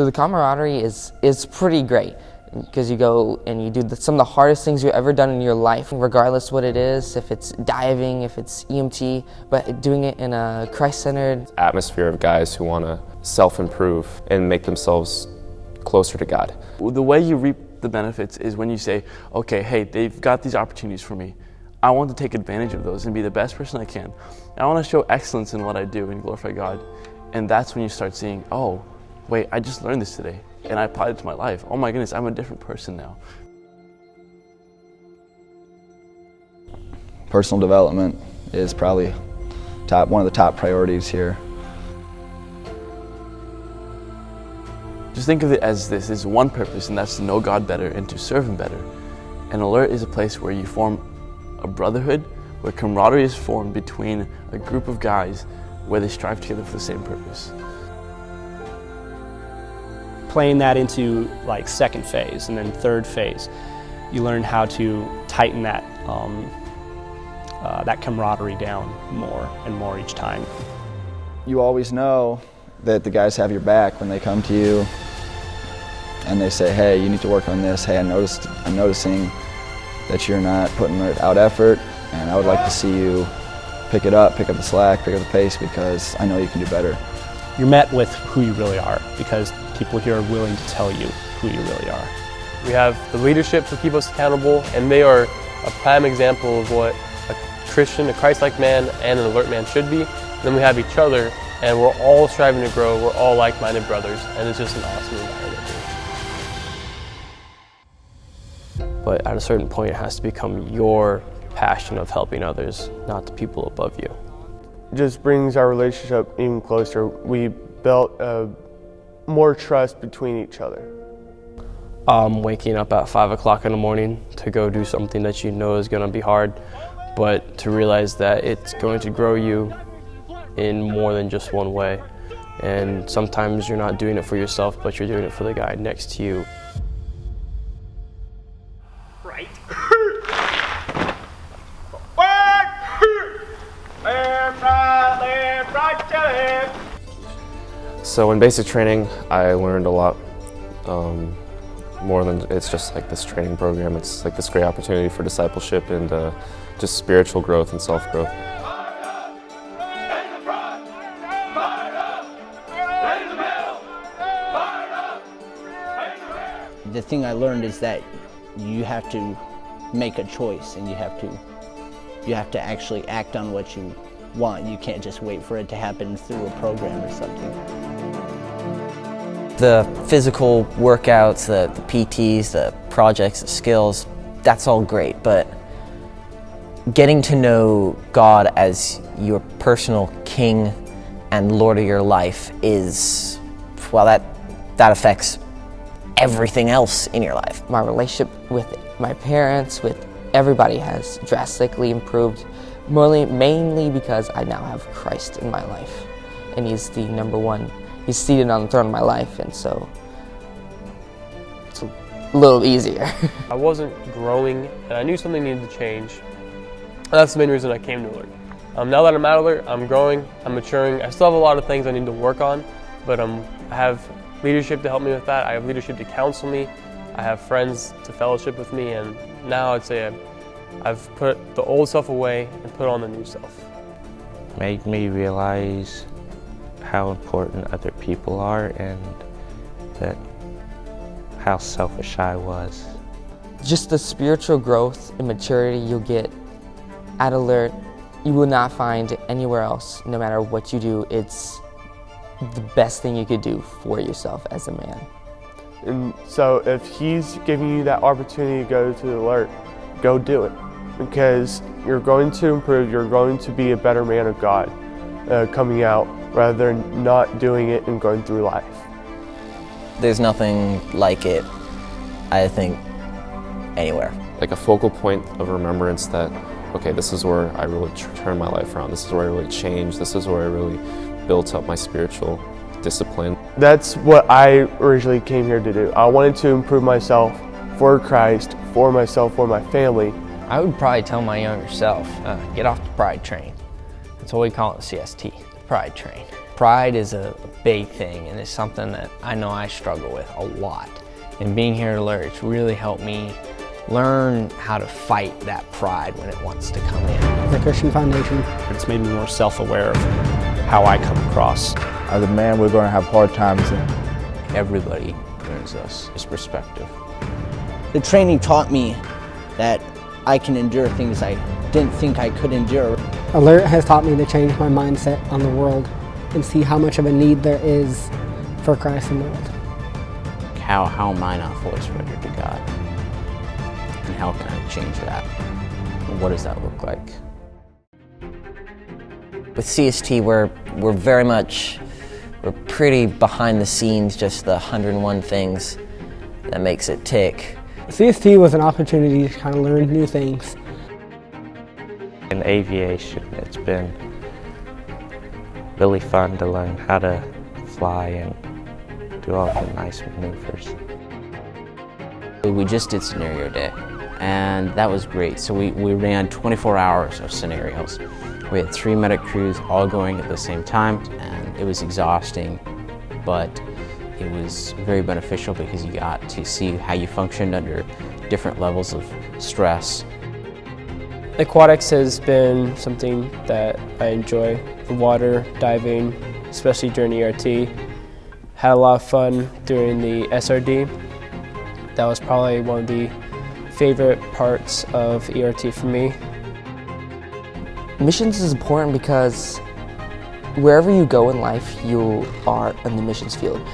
So the camaraderie is pretty great because you go and you do some of the hardest things you've ever done in your life, regardless what it is, if it's diving, if it's EMT, but doing it in a Christ-centered atmosphere of guys who want to self-improve and make themselves closer to God. The way you reap the benefits is when you say, okay, hey, they've got these opportunities for me. I want to take advantage of those and be the best person I can. I want to show excellence in what I do and glorify God. And that's when you start seeing, oh, wait, I just learned this today and I applied it to my life. Oh my goodness, I'm a different person now. Personal development is probably one of the top priorities here. Just think of it as this is one purpose, and that's to know God better and to serve Him better. And Alert is a place where you form a brotherhood, where camaraderie is formed between a group of guys where they strive together for the same purpose. Playing that into like second phase and then third phase, you learn how to tighten that that camaraderie down more and more each time. You always know that the guys have your back when they come to you and they say, hey, you need to work on this. Hey, I'm noticing that you're not putting out effort, and I would like to see you pick up the slack, pick up the pace, because I know you can do better. You're met with who you really are because people here are willing to tell you who you really are. We have the leadership to keep us accountable, and they are a prime example of what a Christian, a Christ-like man, and an alert man should be. And then we have each other, and we're all striving to grow. We're all like-minded brothers, and it's just an awesome environment here. But at a certain point, it has to become your passion of helping others, not the people above you. It just brings our relationship even closer. We built more trust between each other. Waking up at 5 o'clock in the morning to go do something that you know is going to be hard, but to realize that it's going to grow you in more than just one way. And sometimes you're not doing it for yourself, but you're doing it for the guy next to you. Right. So in basic training, I learned a lot more than it's just like this training program. It's like this great opportunity for discipleship and just spiritual growth and self-growth. The thing I learned is that you have to make a choice, and you have to actually act on what you want. You can't just wait for it to happen through a program or something. The physical workouts, the PTs, the projects, the skills, that's all great, but getting to know God as your personal King and Lord of your life is, well, that affects everything else in your life. My relationship with my parents, with everybody has drastically improved, mainly because I now have Christ in my life, and He's the number one. He's seated on the throne of my life, and so it's a little easier. I wasn't growing, and I knew something needed to change. And that's the main reason I came to Alert. Now that I'm at Alert, I'm growing, I'm maturing. I still have a lot of things I need to work on, but I have leadership to help me with that. I have leadership to counsel me. I have friends to fellowship with me, and now I'd say I've put the old self away and put on the new self. Made me realize how important other people are and that how selfish I was. Just the spiritual growth and maturity you'll get at Alert, you will not find anywhere else. No matter what you do, it's the best thing you could do for yourself as a man. And so if He's giving you that opportunity to go to Alert, go do it. Because you're going to improve, you're going to be a better man of God coming out, rather than not doing it and going through life. There's nothing like it, I think, anywhere. Like a focal point of remembrance that, okay, this is where I really turned my life around. This is where I really changed. This is where I really built up my spiritual discipline. That's what I originally came here to do. I wanted to improve myself for Christ, for myself, for my family. I would probably tell my younger self, get off the pride train. That's what we call it, CST, the pride train. Pride is a big thing, and it's something that I know I struggle with a lot. And being here at Alert, it's really helped me learn how to fight that pride when it wants to come in. The Christian Foundation. It's made me more self-aware of how I come across. As a man, we're going to have hard times. Everybody learns this perspective. The training taught me that I can endure things I didn't think I could endure. Alert has taught me to change my mindset on the world and see how much of a need there is for Christ in the world. How am I not fully surrendered to God? And how can I change that? And what does that look like? With CST, we're pretty behind the scenes, just the 101 things that makes it tick. CST was an opportunity to kind of learn new things. In aviation, it's been really fun to learn how to fly and do all the nice maneuvers. We just did scenario day, and that was great. So we ran 24 hours of scenarios. We had 3 medic crews all going at the same time, and it was exhausting, but it was very beneficial because you got to see how you functioned under different levels of stress. Aquatics has been something that I enjoy. The water, diving, especially during ERT. Had a lot of fun during the SRD. That was probably one of the favorite parts of ERT for me. Missions is important because wherever you go in life, you are in the missions field.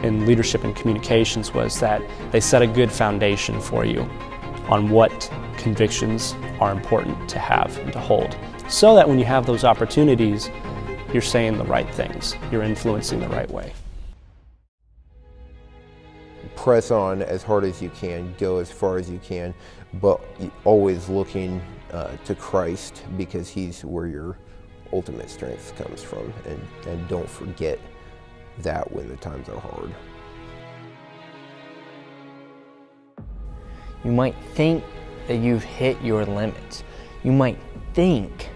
In leadership and communications was that they set a good foundation for you on what convictions are important to have and to hold, so that when you have those opportunities, you're saying the right things, you're influencing the right way. Press on as hard as you can, go as far as you can, but always looking to Christ, because He's where your ultimate strength comes from, and don't forget that when the times are hard. You might think that you've hit your limits. You might think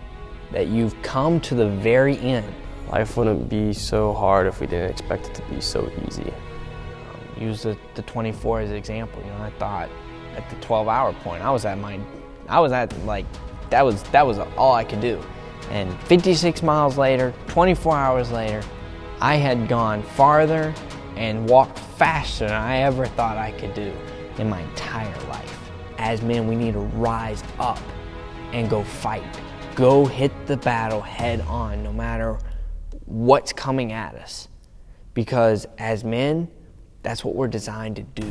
that you've come to the very end. Life wouldn't be so hard if we didn't expect it to be so easy. Use the 24 as an example. You know, I thought at the 12-hour point, that was all I could do. And 56 miles later, 24 hours later, I had gone farther and walked faster than I ever thought I could do in my entire life. As men, we need to rise up and go fight. Go hit the battle head on, no matter what's coming at us. Because as men, that's what we're designed to do.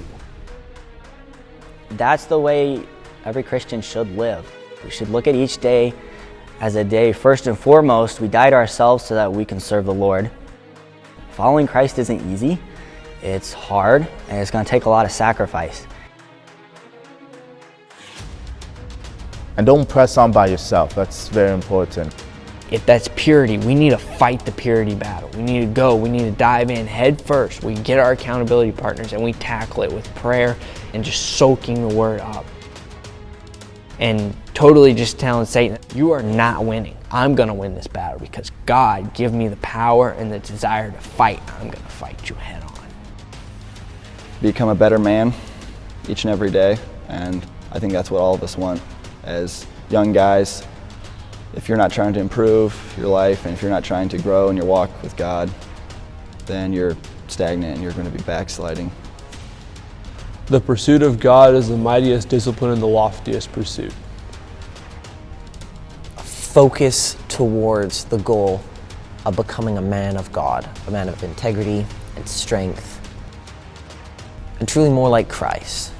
That's the way every Christian should live. We should look at each day as a day, first and foremost, we died to ourselves so that we can serve the Lord. Following Christ isn't easy. It's hard, and it's going to take a lot of sacrifice. And don't press on by yourself. That's very important. If that's purity, we need to fight the purity battle. We need to go, we need to dive in head first. We get our accountability partners and we tackle it with prayer and just soaking the word up. And totally just telling Satan, you are not winning. I'm gonna win this battle because God gave me the power and the desire to fight. I'm gonna fight you head on. Become a better man each and every day, and I think that's what all of us want as young guys. If you're not trying to improve your life, and if you're not trying to grow in your walk with God, then you're stagnant and you're going to be backsliding. The pursuit of God is the mightiest discipline and the loftiest pursuit. Focus towards the goal of becoming a man of God, a man of integrity and strength, and truly more like Christ.